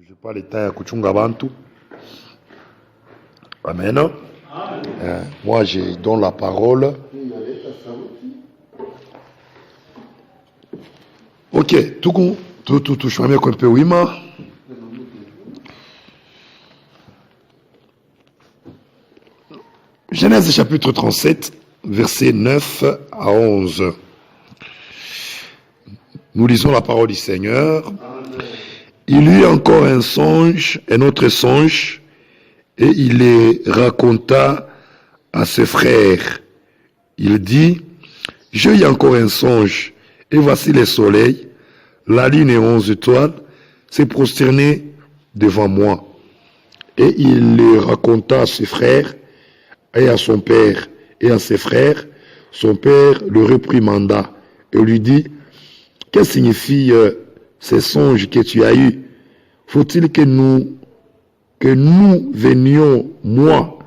Je pas l'état ya kuchunga bantu. Amen. Moi, je donne la parole. Ok, tout, je suis un peu wima. Genèse chapitre 37, versets 9 à 11. Nous lisons la parole du Seigneur. Il eut encore un songe, un autre songe, et il les raconta à ses frères. Il dit, j'ai eu encore un songe, et voici le soleil, la lune et 11 étoiles, s'est prosterné devant moi. Et il les raconta à ses frères, et à son père, et à ses frères. Son père le réprimanda, et lui dit, que signifient ces songes que tu as eus? Faut-il que nous venions, moi,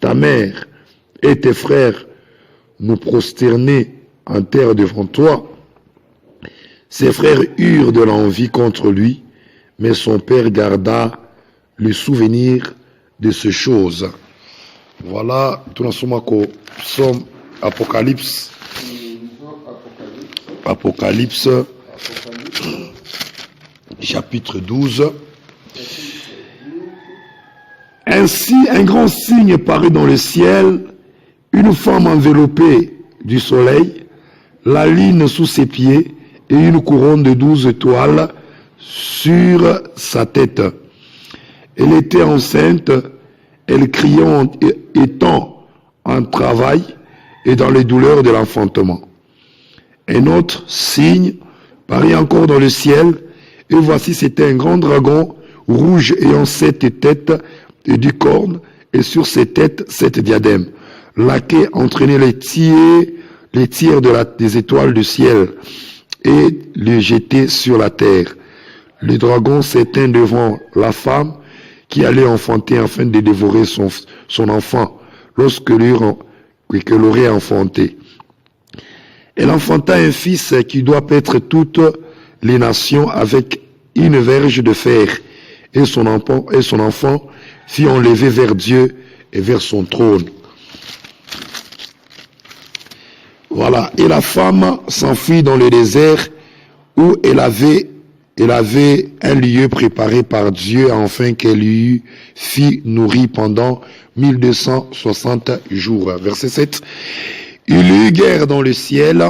ta mère et tes frères, nous prosterner en terre devant toi? Ses frères eurent de l'envie contre lui, mais son père garda le souvenir de ces choses. Voilà, tout le monde psaume Apocalypse. Apocalypse, chapitre 12. Ainsi, un grand signe parut dans le ciel, une femme enveloppée du soleil, la lune sous ses pieds et une couronne de 12 étoiles sur sa tête. Elle était enceinte, elle criait étant en travail et dans les douleurs de l'enfantement. Un autre signe parut encore dans le ciel, et voici c'était un grand dragon rouge ayant 7 têtes et 10 cornes, et sur ses têtes 7 diadèmes, laquelle entraînait les tiers des étoiles du ciel, et les jetait sur la terre. Le dragon s'éteint devant la femme qui allait enfanter afin de dévorer son enfant, qu'elle aurait enfanté. Elle enfanta un fils qui doit paître toutes les nations avec une verge de fer, et son enfant fut enlevé vers Dieu et vers son trône. Voilà. Et la femme s'enfuit dans le désert où elle avait un lieu préparé par Dieu afin qu'elle lui fît nourrir pendant 1260 jours. Verset 7. Il y eut guerre dans le ciel.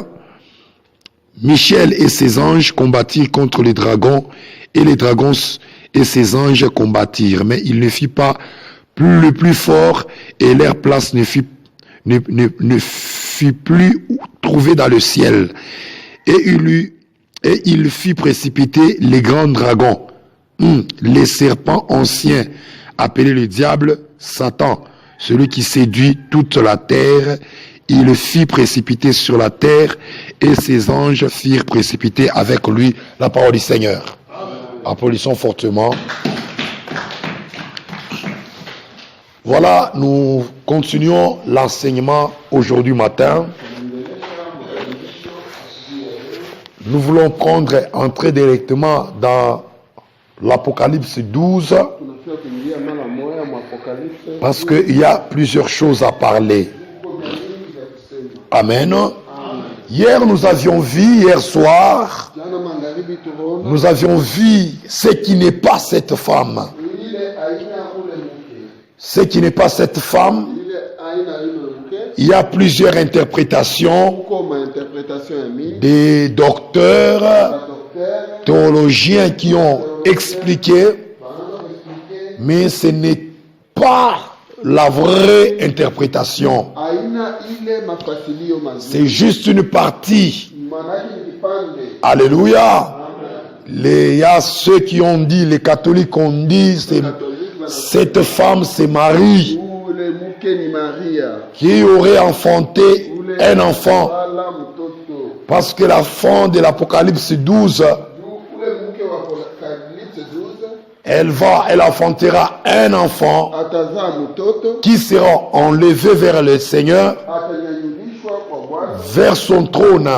Michel et ses anges combattirent contre les dragons, et les dragons et ses anges combattirent. Mais il ne fit pas le plus fort, et leur place ne fut plus trouvée dans le ciel. Et il fit précipiter les grands dragons, les serpents anciens, appelés le diable, Satan, celui qui séduit toute la terre. Il le fit précipiter sur la terre, et ses anges firent précipiter avec lui la parole du Seigneur. Applaudissons fortement. Voilà, nous continuons l'enseignement aujourd'hui matin. Nous voulons entrer directement dans l'Apocalypse 12, parce qu'il y a plusieurs choses à parler. Amen. Hier soir, nous avions vu ce qui n'est pas cette femme. Ce qui n'est pas cette femme, il y a plusieurs interprétations des docteurs, théologiens qui ont expliqué, mais ce n'est pas la vraie interprétation. C'est juste une partie. Alléluia. Il y a ceux qui ont dit, les catholiques ont dit, cette femme c'est Marie qui aurait enfanté un enfant. Parce que la fin de l'Apocalypse 12, elle enfantera un enfant qui sera enlevé vers le Seigneur, vers son trône.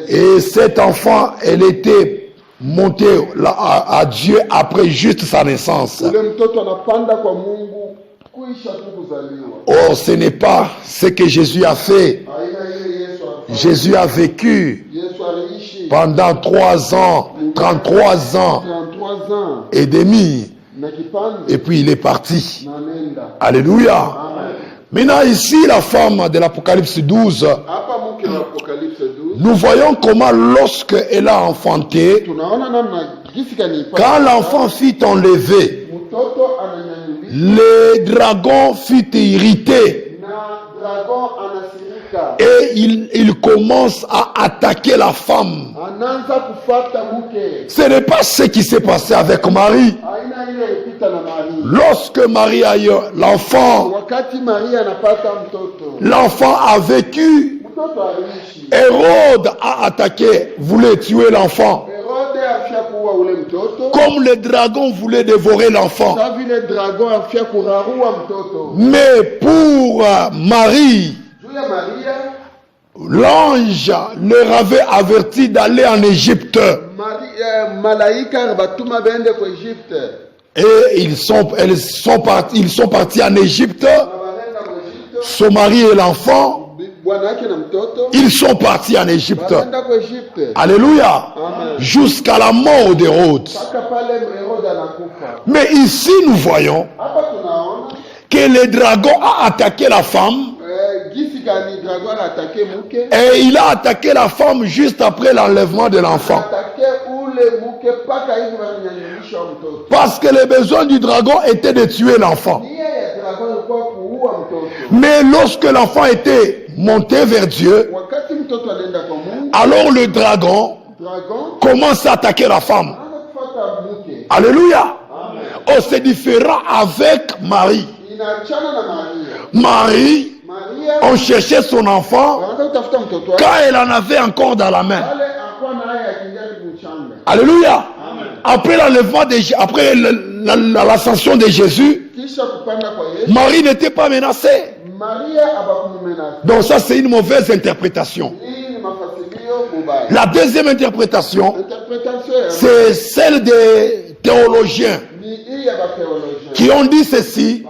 Et cet enfant, elle était monter à Dieu après juste sa naissance. Oh, ce n'est pas ce que Jésus a fait. Jésus a vécu pendant 3 ans, 33 ans et demi. Et puis il est parti. Alléluia. Maintenant ici, la femme de l'Apocalypse 12, nous voyons comment lorsque elle a enfanté, quand l'enfant fut enlevé, le dragon fut irrité. Et il commence à attaquer la femme. Ce n'est pas ce qui s'est passé avec Marie. Lorsque Marie a eu l'enfant, l'enfant a vécu. Hérode a attaqué, voulait tuer l'enfant. Comme le dragon voulait dévorer l'enfant. Mais pour Marie, l'ange leur avait averti d'aller en Égypte. Et ils sont partis en Égypte. Son mari et l'enfant, ils sont partis en Égypte. Alléluia. Jusqu'à la mort d'Hérode. Mais ici nous voyons que le dragon a attaqué la femme. Et il a attaqué la femme juste après l'enlèvement de l'enfant. Parce que le besoin du dragon était de tuer l'enfant. Mais lorsque l'enfant était monté vers Dieu, alors le dragon commence à attaquer la femme. Alléluia. Oh, c'est différent avec Marie. Marie, on cherchait son enfant quand elle en avait encore dans la main. Alléluia. Après l'enlèvement après l'ascension de Jésus, Marie n'était pas menacée. Donc ça, c'est une mauvaise interprétation. La deuxième interprétation, c'est celle des théologiens qui ont dit ceci,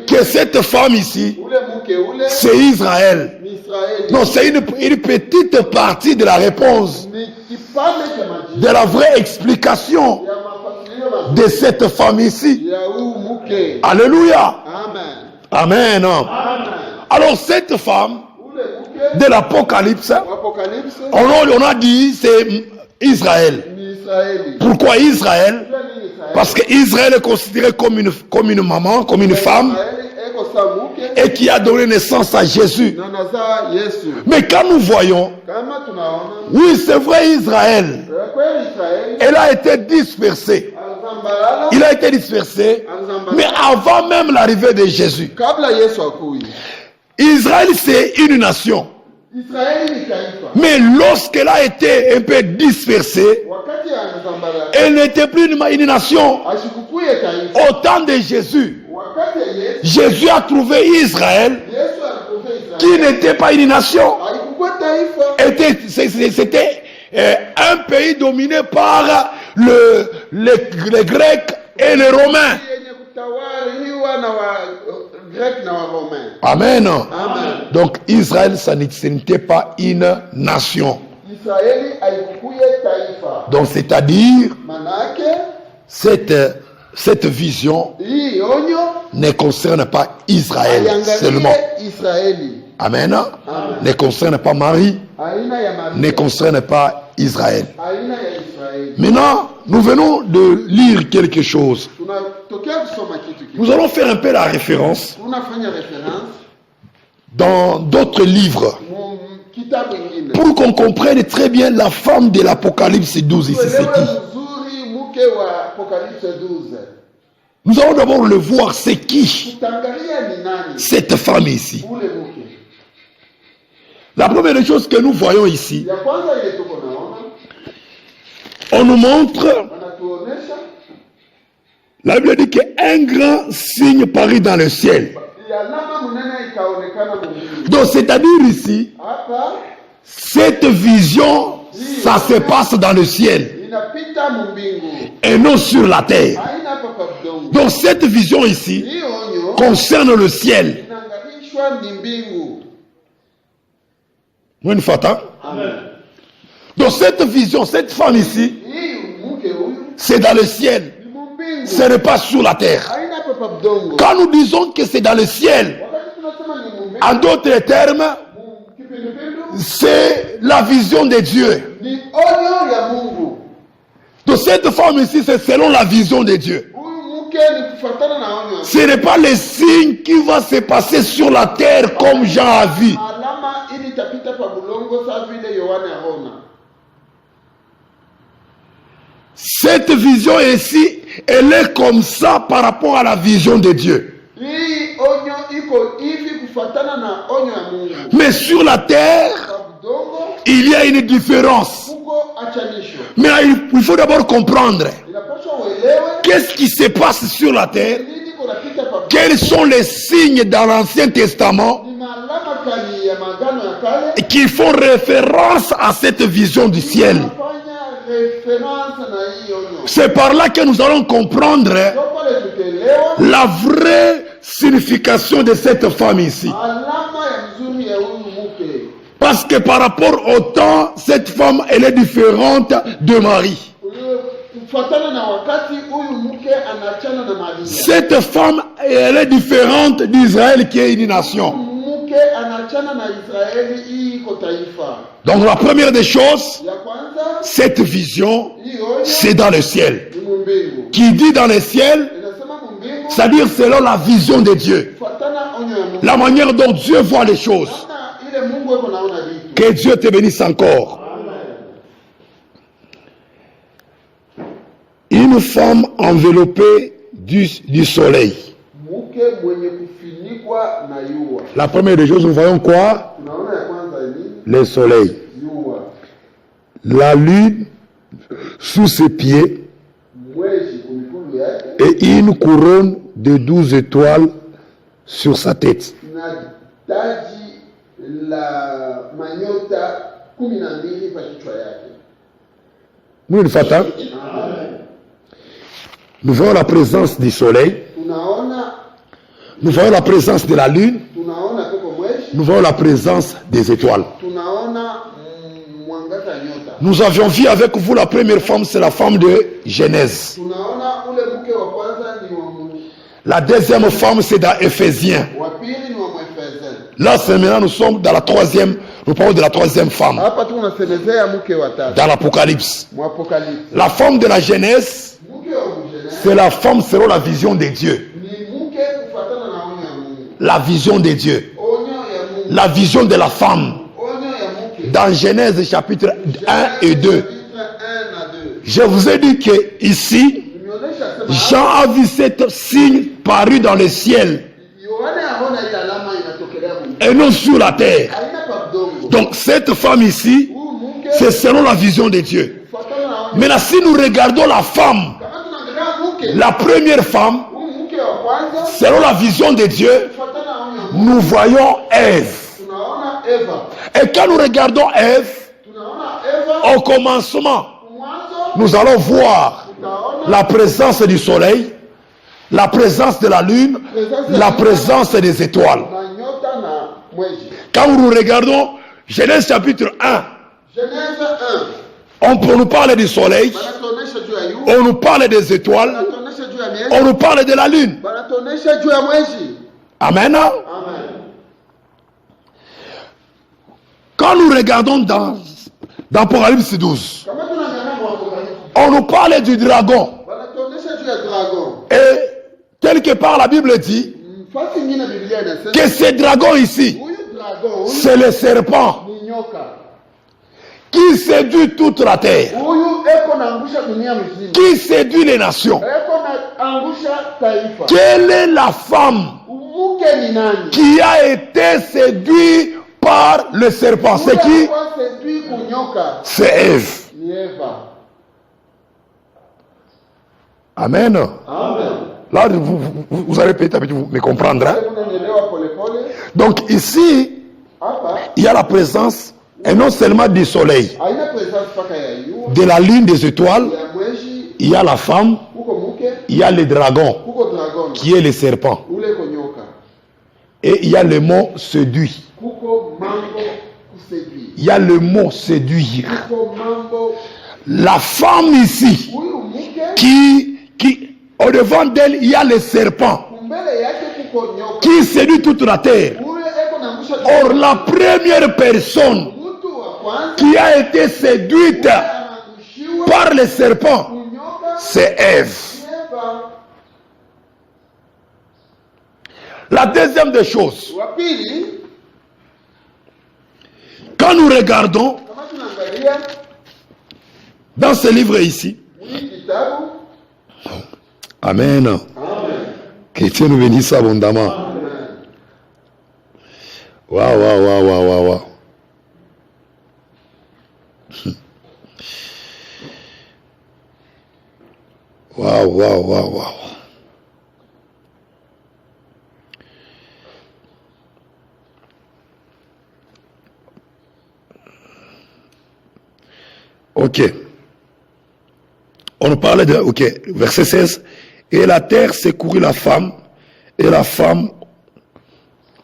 que cette femme ici, c'est Israël. Non, c'est une petite partie de la réponse, de la vraie explication de cette femme ici. Alléluia. Amen. Alors cette femme de l'Apocalypse, on a dit c'est Israël. Pourquoi Israël? Parce que Israël est considéré comme une maman, comme une femme, et qui a donné naissance à Jésus. Mais quand nous voyons, oui, c'est vrai, Israël, elle a été dispersée. Il a été dispersé, mais avant même l'arrivée de Jésus. Israël, c'est une nation. Mais lorsqu'elle a été un peu dispersée, elle n'était plus une nation. Au temps de Jésus, Jésus a trouvé Israël qui n'était pas une nation. C'était un pays dominé par les Grecs et les Romains. Amen. Donc Israël, ce n'était pas une nation. Donc c'est-à-dire, cette vision ne concerne pas Israël seulement. Amen. Ne concerne pas Marie, ne concerne pas Israël. Maintenant, nous venons de lire quelque chose. Nous allons faire un peu la référence dans d'autres livres pour qu'on comprenne très bien la femme de l'Apocalypse 12 ici. C'est qui? Nous allons d'abord le voir, c'est qui cette femme ici. La première chose que nous voyons ici, on nous montre, la Bible dit qu'un grand signe parut dans le ciel. Donc c'est-à-dire ici, cette vision, ça se passe dans le ciel. inapita mbingu et non sur la terre. haina hapa pa udongo. Donc cette vision ici Hii onyo concerne le ciel. inaangalishwa ni mbingu. Vous fata? Amen. Donc cette vision, cette femme ici, Hii mke huyu c'est dans le ciel. ni mbingu. Ce n'est pas sur la terre. Haina hapa pa udongo. Quand nous disons que c'est dans le ciel, Wakati tunasema ni mbingu, en d'autres termes, kipindupindu c'est la vision de Dieu. ni onyo ya Mungu. Donc cette femme ici, c'est selon la vision de Dieu. Huyu mke ni kufuatana na onyo. Ce n'est pas le signe qui va se passer sur la terre comme Jean a vu. Alama ili itapita pa bulongo saa vile Yohana aona. Cette vision ici, elle est comme ça par rapport à la vision de Dieu. Hii onyo iko hivi kufuatana na onyo ya Mungu. Mais sur la terre, Pa budongo il y a une différence. kuko achanisho. Mais il faut d'abord comprendre Inapaswa uelewe qu'est-ce qui se passe sur la terre, nini kunapita pa budongo. quels sont les signes dans l'Ancien Testament Ni malama kali ya magano ya kale qui font référence à cette vision du ciel. nafanya reference na hii onyo. C'est par là que nous allons comprendre Ndio pale tutaelewa la vraie signification de cette femme ici. alama ya mzuri ya huyu mke. Parce que par rapport au temps, cette femme, elle est différente de Marie. Kufuatana na wakati huyu mke anachana na Maria. Cette femme, elle est différente d'Israël qui est une nation. Mke anachana na Israeli, hii iko taifa. Donc la première des choses, Ya kwanza cette vision, hii onyo c'est dans le ciel. ni mbingu. Qui dit dans le ciel, Inasema mbingu c'est-à-dire selon la vision de Dieu. kufuatana onyo ya Mungu. La manière dont Dieu voit les choses. Na ile Mungu yuko naona vitu. Que Dieu te bénisse encore. Une femme enveloppée du soleil. Mke mwenye kufinikwa na jua. La première des choses, nous voyons quoi? Tunaona ya kwanza ni Le soleil. jua. La lune sous ses pieds Mwezi kumikulu yake et une couronne de 12 étoiles sur sa tête. na taji la manyota 12 pa kichwa yake. Nous voyons la présence du soleil, Tunaona nous voyons la présence de la lune, tunaona koko mwezi, nous voyons la présence des étoiles. tunaona mwangaza nyota. Nous avions vu avec vous la première femme, c'est la femme de Genèse. Tunaona ule mke wa kwanza ni wa Mungu. La deuxième femme, c'est dans Éphésiens. Wa pili ni wa Mwefeso. Là, c'est maintenant, nous sommes dans la troisième, nous parlons de la troisième femme, Hapa tunasemezea mke wa tatu. dans l'Apocalypse. Mwapokalipsi. La femme de la Genèse, Mke wa Mgenesi c'est la femme selon la vision de Dieu. ni mke kufuatana na onyo ya Mungu. La vision de Dieu. Onyo ya Mungu. La vision de la femme. Onyo ya mke. Dans Genèse chapitre 1 et 2. Chapitre 1 na 2. Je vous ai dit que ici, Nimeonyesha sema Jean a vu cet signe paru dans le ciel Yohana aona ile alama inatokelea Mungu. et non sur la terre. Haina pa udongo. Donc cette femme ici, Huyu mke c'est selon la vision de Dieu. kufuatana na onyo. Maintenant, si nous regardons la femme, Kama tunaangalia mke, la première femme, huyu mke wa kwanza selon la vision de Dieu, kufuatana na onyo ya Mungu. nous voyons Ève. Tunaona Eva. Et quand nous regardons Ève, Tunaona Eva au commencement, mwanzo, nous allons voir tutaona la présence du soleil, la présence de la lune, la présence des étoiles. na nyota na mwezi. Quand nous regardons Genèse chapitre 1, Genèse 1 on nous parle du soleil, banatuonesha juu ya yu, on nous parle des étoiles, banatuonesha juu ya miezi, on nous parle de la lune. banatuonesha juu ya mwezi. Amen. Amen. Quand nous regardons dans Apocalypse 12, Kama tunaangalia Mwapokalipsi, on nous parle du dragon. banatuonesha juu ya dragon. Et quelque part la Bible dit Fasi nyingine Biblia inasema que ce dragon ici, huyu dragon c'est le serpent ni nyoka. qui séduit toute la terre, Huyu eko naangusha dunia mzima. qui séduit les nations. Eko naangusha taifa. Quelle est la femme Mke ni nani? qui a été séduite par le serpent? C'est qui? Alikuwa sedui kunyoka. C'est Ève. Ni Eva. Amen. Amen. Là, vous allez peut-être me comprendre. Hein? Unanielewa pole pole? Donc ici, Hapa il y a la présence Et non seulement du soleil, haina presence paka ya yua de la lune des étoiles, ya mwezi, il y a la femme, kuko muke, il y a le dragon, kuko dragon, qui est le serpent. ule konyoka, Et il y a le mot séduit. kuko mambo kuseduire, Il y a le mot séduire. kuko mambo La femme ici, huyu muke, qui au devant d'elle, il y a le serpent, kumbele yake kuko nyoka, qui séduit toute la terre. ule eko na musha Or, la première personne mtu wa kwanza qui a été séduite anakushiwa par le serpent, kunyoka c'est Ève. Eva. La deuxième des choses, Wa pili, quand nous regardons kama tunaangalia dans ce livre ici, hii kitabu, Amen, amen, que Dieu nous bénisse abondamment. amen. Waouh, waouh, waouh, waouh, waouh, waouh. Waouh, waouh, waouh, waouh. Ok. On parlait de... Ok, verset 16. Et la terre secourut la femme, et la femme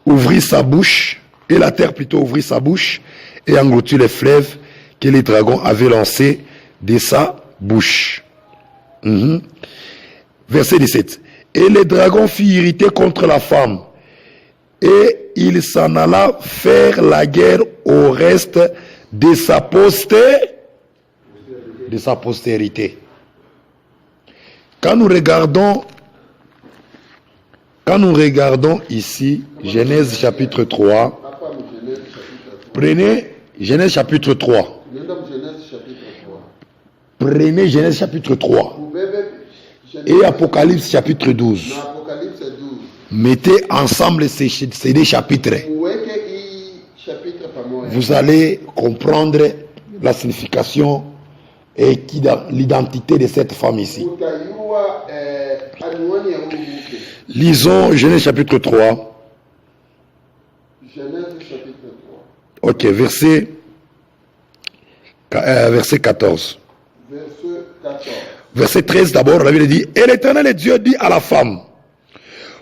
ouvrit sa bouche, et la terre plutôt ouvrit sa bouche, et engloutit les fleuves que les dragons avaient lancés de sa bouche. Verset 17. Et les dragons furent irrités contre la femme, et il s'en alla faire la guerre au reste de sa postérité. Quand nous regardons ici Genèse chapitre 3, Hapa Genèse chapitre 3. prenez Genèse chapitre 3. Nenda Genèse chapitre 3. Prenez Genèse chapitre 3 Ubebe et Genèse Apocalypse chapitre 12. na Apocalypse 12. Mettez ensemble ces deux chapitres. Uweke hii chapitre pamoja. Vous allez comprendre la signification et l'identité de cette femme ici. Utayua anwani ya huyu mke. Lisons Genèse chapitre 3. Genèse chapitre 3. Ok, verset 14. Verset 14. Verset 13 d'abord, la Bible dit, et l'Éternel Dieu dit à la femme,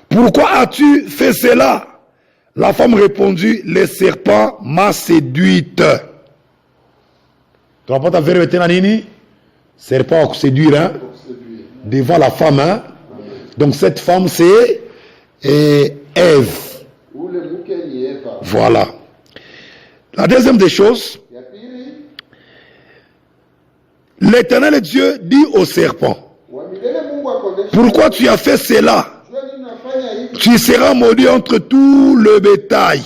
pourquoi as-tu fait cela? La femme répondit, le serpent m'a séduite. Tu vas pas t'affaire maintenant nini? Serpent va séduire, hein? Pour séduire. Devant la femme, hein? Donc cette femme c'est Ève. Ule mke ni Eva. Voilà. La deuxième des choses, Ya pili, l'Éternel Dieu dit au serpent, wa milele Mungu akonesha. pourquoi tu as fait cela? Jua nini nafanya hivi? Tu seras maudit entre tout le bétail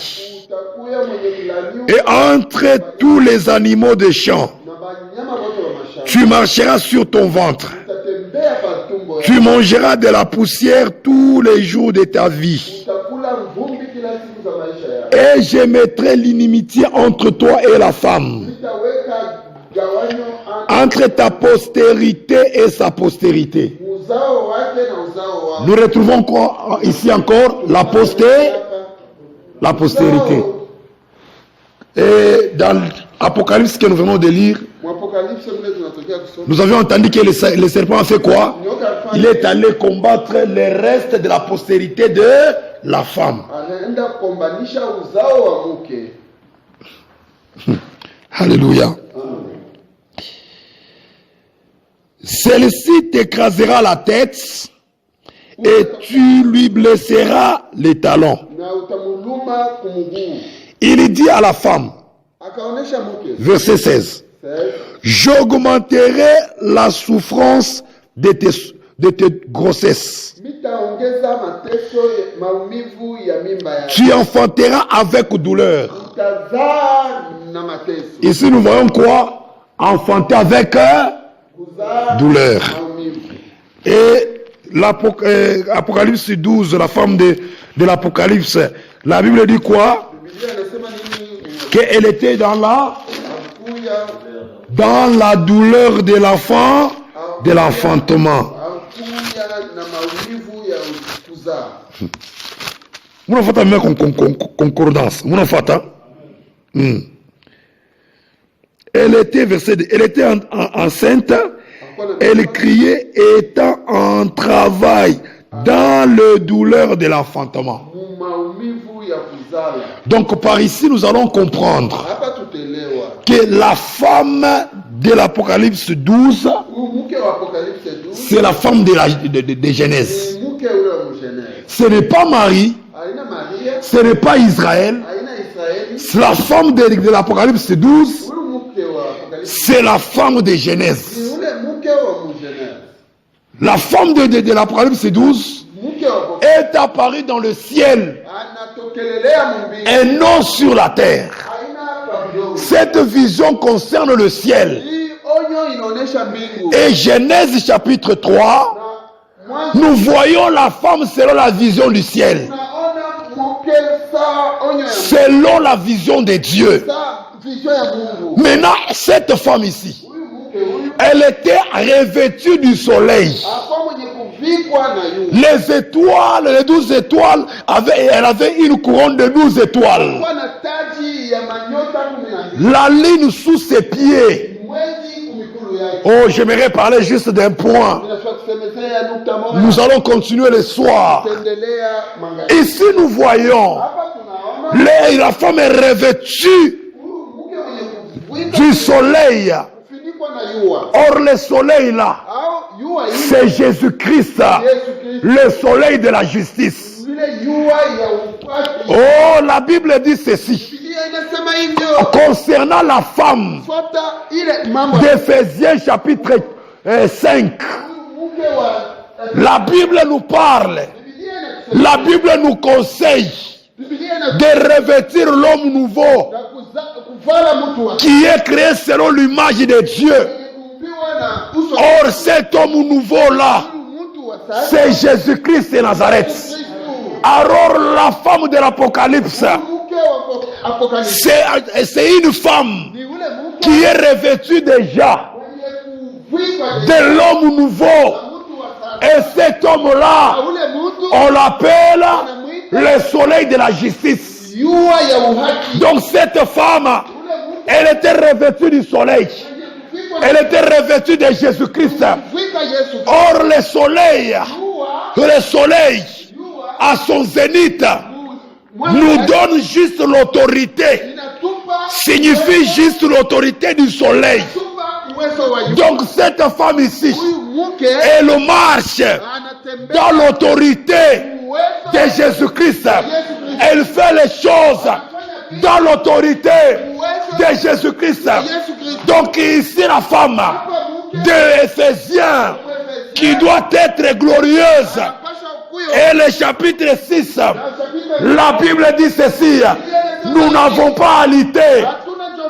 Utakuya mwenye kulaaniwa et entre tous les animaux des champs. na banyama wote wa mashamba. Tu marcheras sur ton ventre. Utatembea pa tumbo yako. Tu mangeras de la poussière tous les jours de ta vie. Utakula mvumbi kila siku za maisha yako. Et je mettrai l'inimitié entre toi et la femme, Nitaweka gawanyo entre ta postérité et sa postérité. uzao wake na uzao wako. Nous retrouvons quoi ici encore? La postérité. Et dans l'Apocalypse que nous venons de lire, Mwapokalipse mle tunatokea kusoma. nous avions entendu que le serpent a fait quoi? Il est allé combattre les restes de la postérité de la femme. Anaenda kukombanisha uzao wa mke. Alléluia. Celle-ci t'écrasera la tête et tu lui blesseras les talons. Na utamuluma kumuguu. Il dit à la femme, Akaonesha mke. verset 16, 16. j'augmenterai la souffrance de tes grossesses. Mitaongeza mateso maumivu ya mimba yako. Tu enfanteras avec douleur. Utazaa na mateso. Ici nous voyons quoi? Enfanter avec Kuzaa douleur. maumivu. Et l'Apocalypse 12, la femme de l'Apocalypse, la Bible dit quoi? Biblia inasema nini? Qu'elle était dans Akuya la douleur de l'enfant, de l'enfantement. akuya na maumivu ya kuzaa. Munafata même concordance. Munafata. Elle était, verset 2, elle était enceinte, elle criait étant en travail dans le douleur de l'enfantement. Donc par ici, nous allons comprendre que la femme de l'Apocalypse 12, c'est la femme de Genèse. Ce n'est pas Marie, ce n'est pas Israël. La femme de l'Apocalypse 12, c'est la femme de Genèse. La femme de l'Apocalypse 12 est apparue dans le ciel et non sur la terre. Cette vision concerne le ciel. Et Genèse chapitre 3, nous voyons la femme selon la vision du ciel. Selon la vision de Dieu. Maintenant, cette femme ici, elle était revêtue du soleil. Les étoiles, les 12 étoiles, elle avait une couronne de 12 étoiles. La ligne sous ses pieds. Oh, j'aimerais parler juste d'un point. Nous allons continuer le soir. Ici, nous voyons la femme est revêtue du soleil. Or, le soleil là, c'est Jésus-Christ, le soleil de la justice. Oh, la Bible dit ceci concernant la femme d'Éphésiens chapitre 5. La Bible nous parle, la Bible nous conseille de revêtir l'homme nouveau qui est créé selon l'image de Dieu. Or, cet homme nouveau là, c'est Jésus-Christ de Nazareth. Alors, la femme de l'Apocalypse, c'est une femme qui est revêtue déjà de l'homme nouveau. Et cet homme-là, on l'appelle le soleil de la justice. Donc cette femme, elle était revêtue du soleil. Elle était revêtue de Jésus-Christ. Or le soleil à son zénith nous donne juste l'autorité. Signifie juste l'autorité du soleil. Donc cette femme ici, elle marche dans l'autorité de Jésus-Christ. Elle fait les choses dans l'autorité de Jésus-Christ. Donc ici la femme de Éphésiens qui doit être glorieuse. Et le chapitre 6, la Bible dit ceci: nous n'avons pas à lutter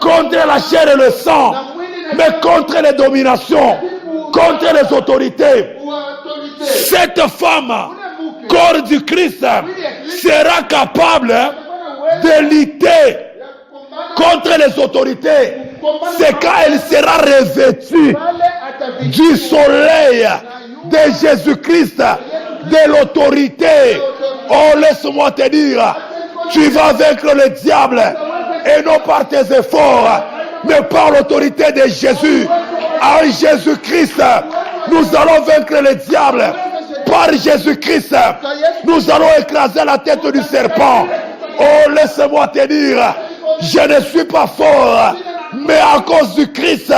contre la chair et le sang, mais contre les dominations, contre les autorités. Cette femme, corps du Christ, sera capable de lutter contre les autorités. C'est quand elle sera revêtue du soleil de Jésus-Christ, de l'autorité. Oh, laisse-moi te dire, tu vas vaincre le diable, et non par tes efforts, mais par l'autorité de Jésus. En Jésus-Christ, nous allons vaincre le diable. Par Jésus-Christ, nous allons écraser la tête du serpent. Oh, laisse-moi te dire, je ne suis pas fort, mais à cause du Christ,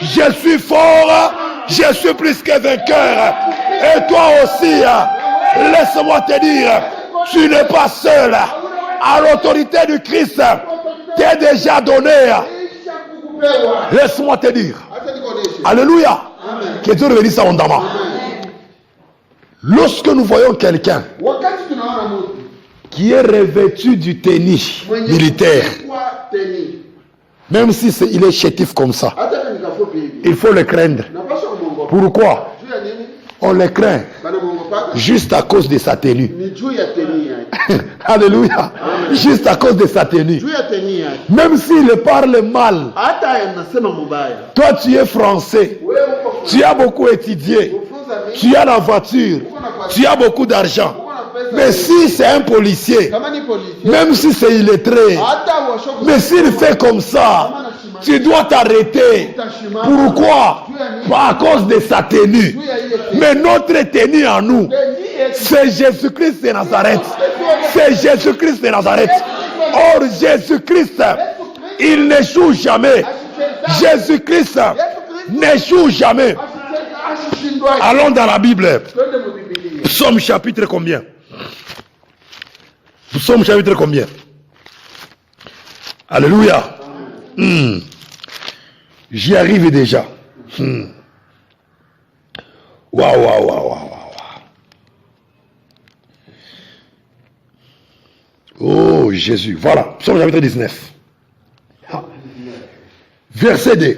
je suis fort, je suis plus que vainqueur. Et toi aussi, laisse-moi te dire, tu n'es pas seul. À l'autorité du Christ, t'es déjà donné. Laisse-moi te dire. Alléluia. Que Dieu bénisse abondamment. Lorsque nous voyons quelqu'un qui est revêtu du tennis militaire, même si il est chétif comme ça, il faut le craindre. Pourquoi? On le craint juste à cause de sa tenue. Alléluia. Juste à cause de sa tenue. Même s'il parle mal. Toi, tu es français. Tu as beaucoup étudié. Tu as la voiture. Tu as beaucoup d'argent. Mais si c'est un policier, même si c'est illettré, mais s'il fait comme ça, tu dois t'arrêter. Pourquoi? Pas à cause de sa tenue. Mais notre tenue en nous, c'est Jésus-Christ de Nazareth. C'est Jésus-Christ de Nazareth. Or, Jésus-Christ, il n'échoue jamais. Jésus-Christ n'échoue jamais. Allons dans la Bible. Psaume chapitre combien? Psaume chapitre combien? Alléluia. J'y arrive déjà. Waouh. Oh Jésus. Voilà. Psaume chapitre 19. Verset 2.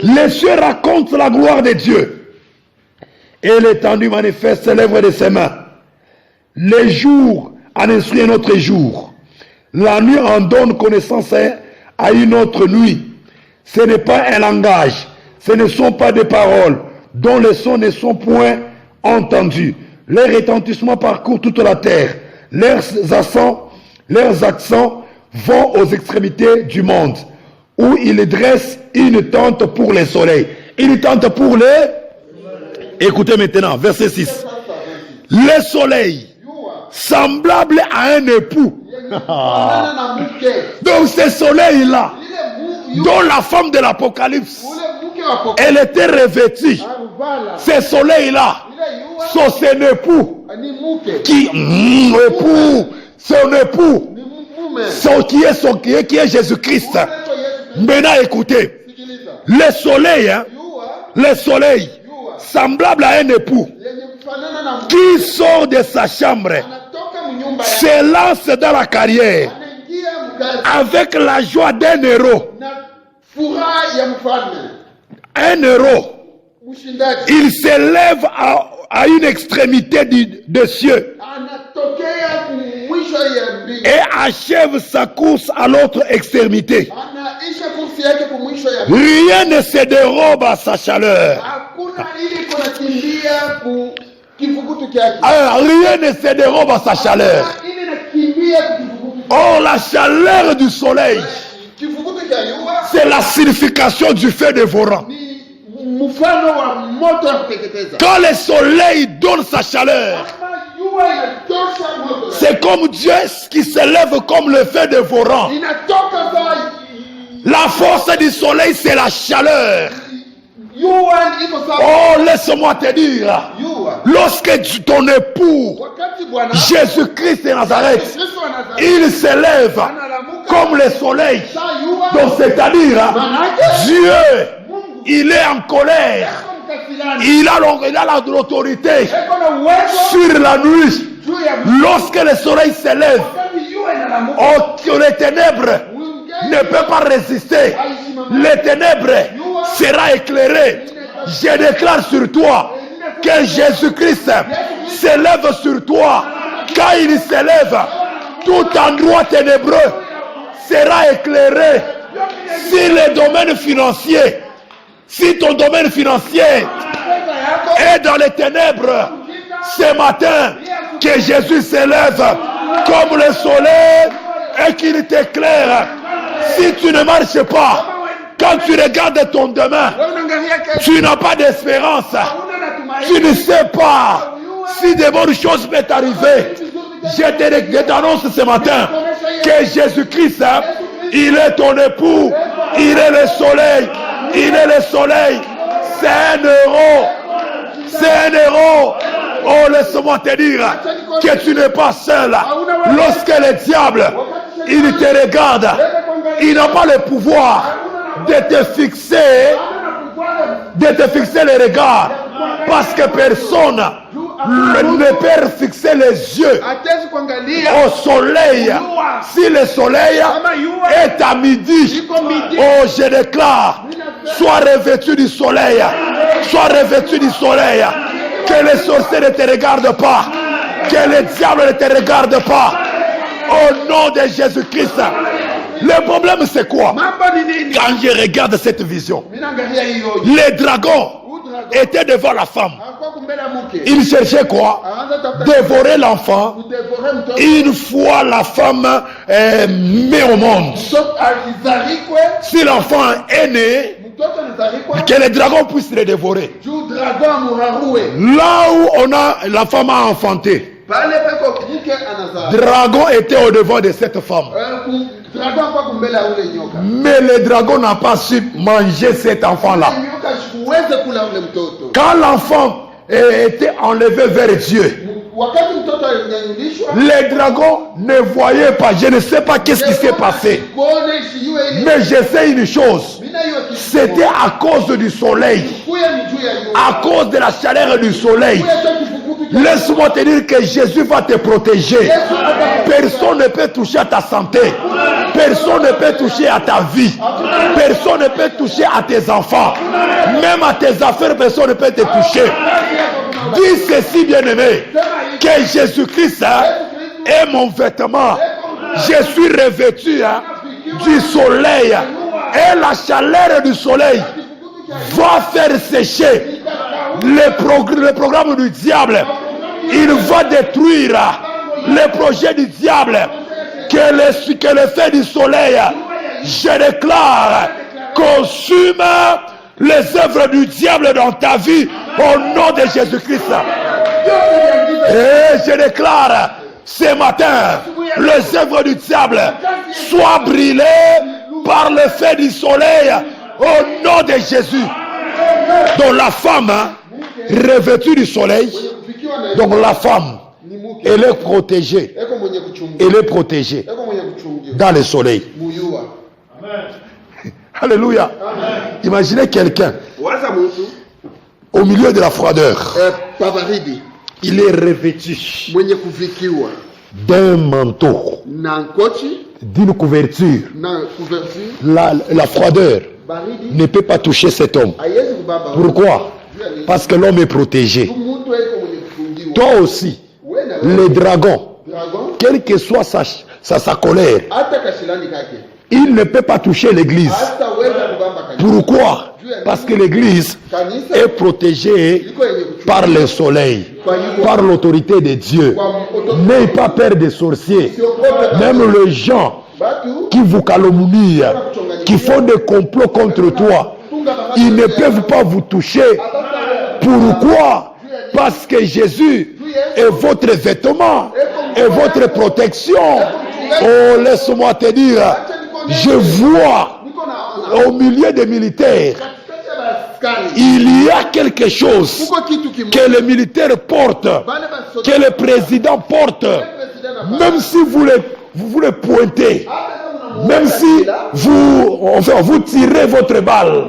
Les cieux racontent la gloire de Dieu, et l'étendue manifeste l'œuvre de ses mains. Les jours en instruit un autre jour. La nuit en donne connaissance à une autre nuit. Ce n'est pas un langage, ce ne sont pas des paroles, dont les sons ne sont point entendus. Les retentissements parcourent toute la terre. Leurs accents vont aux extrémités du monde, où ils dressent une tente pour les soleils. Une tente pour les... Écoutez maintenant, verset 6. Le soleil, semblable à un époux. Donc ce soleil-là, dont la femme de l'Apocalypse, elle était revêtue. Ce soleil-là, son époux, qui qui est Jésus-Christ. Maintenant écoutez, le soleil, semblable à un époux, qui sort de sa chambre, se lance dans la carrière, avec la joie d'un héros. Un héros, il s'élève à une extrémité des cieux et achève sa course à l'autre extrémité. Rien ne se dérobe à sa chaleur. Rien ne se dérobe à sa chaleur. Or, la chaleur du soleil, c'est la signification du feu dévorant. Quand le soleil donne sa chaleur, c'est comme Dieu qui s'élève comme le feu dévorant. La force du soleil, c'est la chaleur. Oh, laisse-moi te dire, lorsque ton époux, Jésus-Christ de Nazareth, il s'élève comme le soleil, donc c'est-à-dire, Dieu, il est en colère, il a l'autorité sur la nuit. Lorsque le soleil s'élève, les ténèbres ne peuvent pas résister. Les ténèbres sera éclairé. Je déclare sur toi que Jésus-Christ s'élève sur toi. Quand il s'élève, tout endroit ténébreux sera éclairé. Si le domaine financier, si ton domaine financier est dans les ténèbres, ce matin, que Jésus s'élève comme le soleil et qu'il t'éclaire. Si tu ne marches pas, quand tu regardes ton demain, tu n'as pas d'espérance. Tu ne sais pas si de bonnes choses peuvent t'arriver. Je t'annonce ce matin que Jésus-Christ, il est ton époux, il est le soleil, il est le soleil. C'est un héros, c'est un héros. Oh, laisse-moi te dire que tu n'es pas seul. Lorsque le diable, il te regarde, il n'a pas le pouvoir de te fixer les regards, parce que personne ne peut fixer les yeux au soleil. Si le soleil est à midi, oh, je déclare, sois revêtu du soleil, sois revêtu du soleil. Que les sorciers ne te regardent pas, que le diable ne te regarde pas. Au nom de Jésus-Christ. Le problème c'est quoi? Quand je regarde cette vision, les dragons était devant la femme. Alikuwa kumbele ya mke. Il cherchait quoi? Anaanza tafuta Dévorer l'enfant kudevore mtoto. une fois la femme met au monde. Mtoto alizarikwe. Si l'enfant est né, Mtoto alizarikwa. que les dragons puissent le dévorer. Juu dragon amurarue. Là où la femme a enfanté, Pale peko mke anazaa. dragon était au devant de cette femme. Dragon kwa kumbele ya ule nyoka. Mais le dragon n'a pas su manger cet enfant-là. Nyoka sikuweze kula ule mtoto. Quand l'enfant était enlevé vers Dieu, Wakati mtoto alinyanyulishwa, les dragons ne voyaient pas. Je ne sais pas qu'est-ce qui s'est passé. Mais je sais une chose. C'était à cause du soleil. À cause de la chaleur du soleil. Laisse-moi te dire que Jésus va te protéger. Personne ne peut toucher à ta santé. Personne ne peut toucher à ta vie. Personne ne peut toucher à tes enfants. Même à tes affaires, personne ne peut te toucher. Dis ceci, bien-aimé, que Jésus-Christ est mon vêtement. Je suis revêtu du soleil. Et la chaleur du soleil va faire sécher le programme du diable. Il va détruire les projets du diable. Que le feu du soleil, je déclare, consume les œuvres du diable dans ta vie au nom de Jésus-Christ. Et je déclare ce matin, les œuvres du diable soient brûlées par le feu du soleil au nom de Jésus. Donc la femme revêtue du soleil, donc la femme, elle est protégée. Elle est protégée dans le soleil. Alléluia. Imaginez quelqu'un au milieu de la froideur. Il est revêtu d'un manteau, d'une couverture. La froideur ne peut pas toucher cet homme. Pourquoi? Parce que l'homme est protégé. Toi aussi, le dragon, quelle que soit sa colère, il ne peut pas toucher l'église. Pourquoi? Parce que l'église est protégée par le soleil, par l'autorité de Dieu. N'ayez pas peur des sorciers. Même les gens qui vous calomnient, qui font des complots contre toi, ils ne peuvent pas vous toucher. Pourquoi? Parce que Jésus est votre vêtement et votre protection. Oh, laisse-moi te dire, je vois au milieu des militaires, il y a quelque chose que les militaires portent, que le président porte, même si vous le pointez, même si vous tirez votre balle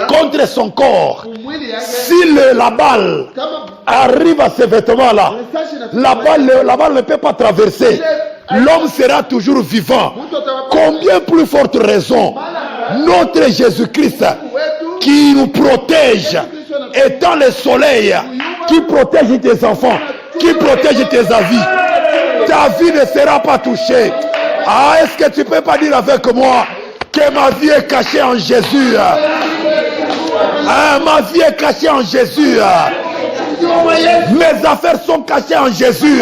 contre son corps, si la balle arrive à ce vêtement-là, la balle ne peut pas traverser. L'homme sera toujours vivant. Combien plus forte raison notre Jésus-Christ qui nous protège, étant le soleil, qui protège tes enfants, qui protège tes avis. Ta vie ne sera pas touchée. Ah, est-ce que tu peux pas dire avec moi que ma vie est cachée en Jésus? Ah, ma vie est cachée en Jésus. Mes affaires sont cachées en Jésus.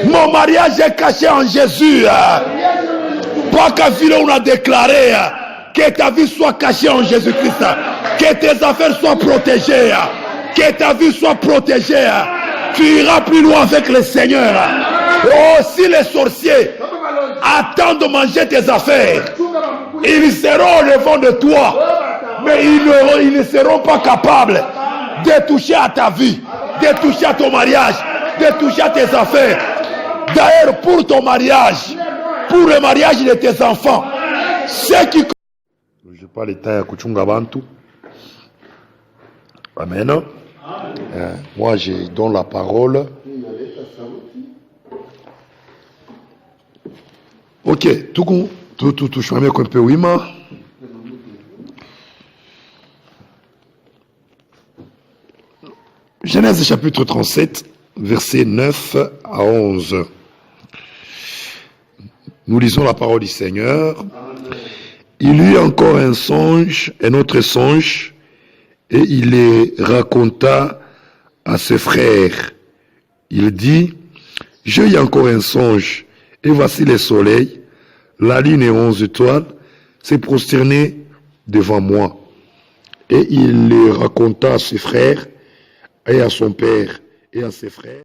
Mon mariage est caché en Jésus. Pas qu'à ville on a déclaré que ta vie soit cachée en Jésus-Christ. Que tes affaires soient protégées. Que ta vie soit protégée. Tu iras plus loin avec le Seigneur. Oh, si les sorciers attendent de manger tes affaires, ils seront au devant de toi. Mais ils ne seront pas capables de toucher à ta vie, de toucher à ton mariage, de toucher à tes affaires. D'ailleurs, pour ton mariage, pour le mariage de tes enfants, ceux qui... Je parle de taille à kuchunga bantu. Amen. Moi, je donne la parole. Ok, tout je vais un peu wima. Genèse chapitre 37, versets 9 à 11. Nous lisons la parole du Seigneur. Il y eut encore un autre songe, Et il les raconta à ses frères. Il dit, j'ai eu encore un songe, et voici le soleil, la lune et 11 étoiles s'est prosterné devant moi. Et il le raconta à ses frères et à son père et à ses frères.